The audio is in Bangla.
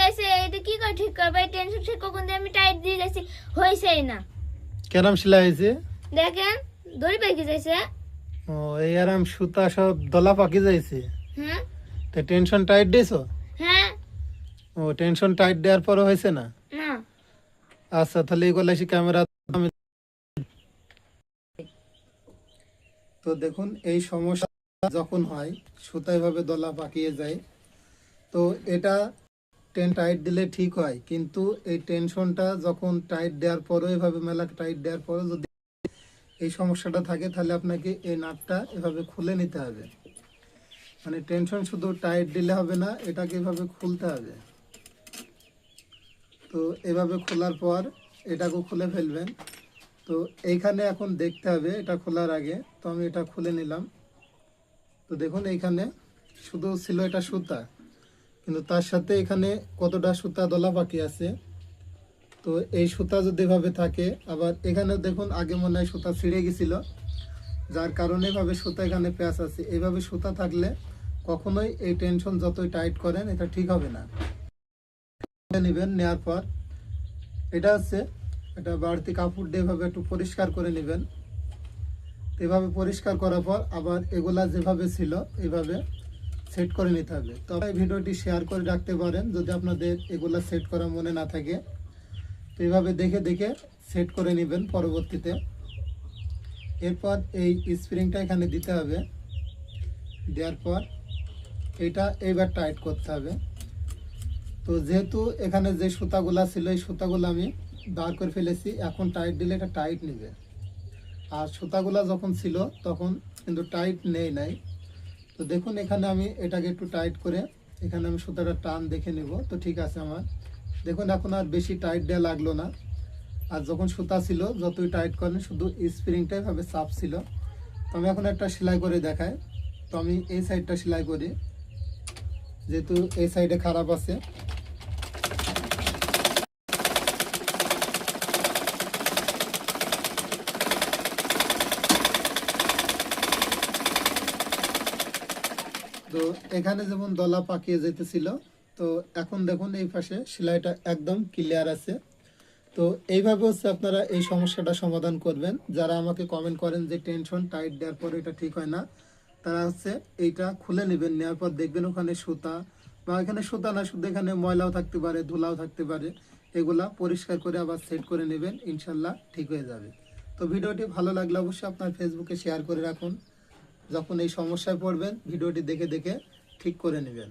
যাচ্ছে, এটা কি করে ঠিক করবো? এই টেনশন সে কখন দিয়ে আমি টাইট দিয়ে যাচ্ছি, হয়েছেই না। কেরাম সেলাই হয়েছে? দেখেন দড়ি পাকি যাইছে। ও, এই আরাম সুতা সব দলা পাকি যাইছে। হ্যাঁ তো টেনশন টাইট দিয়েছো? হ্যাঁ। ও, টেনশন টাইট দেওয়ার পরও হয়েছে না? না আচ্ছা, তাহলে এগুলো এসে ক্যামেরা। তো দেখুন, এই সমস্যা যখন হয়, সুতা এভাবে দলা পাকিয়ে যায়, তো এটা টাইট দিলে ঠিক হয়। কিন্তু এই টেনশনটা যখন টাইট দেওয়ার পরও, এভাবে মেলা টাইট দেওয়ার পরও যদি এই সমস্যাটা থাকে, তাহলে আপনাকে এই নাটটা এভাবে খুলে নিতে হবে। মানে টেনশন শুধু টাইট দিলে হবে না, এটাকে এভাবে খুলতে হবে। তো এভাবে খোলার পর এটাকে খুলে ফেলবেন। তো এইখানে এখন দেখতে হবে এটা খোলার আগে, তো আমি এটা খুলে নিলাম। তো দেখুন, এইখানে শুধু ছিল এটা সুতা, কিন্তু তার সাথে এখানে কতটা সুতা দলা বাকি আছে। তো এই সুতা যদি এভাবে থাকে, আবার এখানে দেখুন আগে মনে হয় সুতা ছিঁড়ে গেছিল, যার কারণে এভাবে সুতা এখানে প্যাঁচ আছে। এইভাবে সুতা থাকলে কখনোই এই টেনশন যতই টাইট করেন এটা ঠিক হবে না। নেবেন, নেওয়ার পর এটা হচ্ছে এটা বাড়তি কাপড় দিয়ে এভাবে একটু পরিষ্কার করে নেবেন। এভাবে পরিষ্কার করার পর আবার এগুলা যেভাবে ছিল এইভাবে সেট করে নিতে হবে। তবে ভিডিওটি শেয়ার করে রাখতে পারেন যদি আপনাদের এগুলা সেট করা মনে না থাকে। তো এইভাবে দেখে দেখে সেট করে নেবেন পরবর্তীতে। এরপর এই স্প্রিংটা এখানে দিতে হবে, দেওয়ার পর এটা এইবার টাইট করতে হবে। তো যেহেতু এখানে যে সুতাগুলা ছিল এই সুতাগুলো আমি বার করে ফেলেছি, এখন টাইট দিলে এটা টাইট নেবে। আর সুতাগুলা যখন ছিল তখন কিন্তু টাইট নেই নাই। তো দেখুন, এখানে আমি এটাকে একটু টাইট করে এখানে আমি সুতাটা টান দেখে নেব। তো ঠিক আছে আমার, দেখুন এখন আর বেশি টাইট দেওয়া লাগলো না। আর যখন সুতা ছিল যতই টাইট করেন শুধু স্প্রিংটাই ভাবে চাপ ছিল। তো আমি এখন একটা সেলাই করে দেখাই। তো আমি এই সাইডটা সেলাই করি, যেহেতু এই সাইডে খারাপ আছে। তো এখানে যেমন দলা পাকিয়ে যেতেছিল, তো এখন দেখুন এই পাশে সেলাইটা একদম ক্লিয়ার আছে। তো এইভাবে হচ্ছে আপনারা এই সমস্যাটা সমাধান করবেন। যারা আমাকে কমেন্ট করেন যে টেনশন টাইট দেওয়ার পরে এটা ঠিক হয় না, তারা হচ্ছে এইটা খুলে নেবেন। নেওয়ার পর দেখবেন ওখানে সুতা, বা এখানে সুতা না, শুধু এখানে ময়লাও থাকতে পারে, ধুলাও থাকতে পারে, এগুলা পরিষ্কার করে আবার সেট করে নেবেন, ইনশাল্লাহ ঠিক হয়ে যাবে। তো ভিডিওটি ভালো লাগলে অবশ্যই আপনার ফেসবুকে শেয়ার করে রাখুন। যখন এই সমস্যায় পড়বেন ভিডিওটি দেখে দেখে ঠিক করে নেবেন।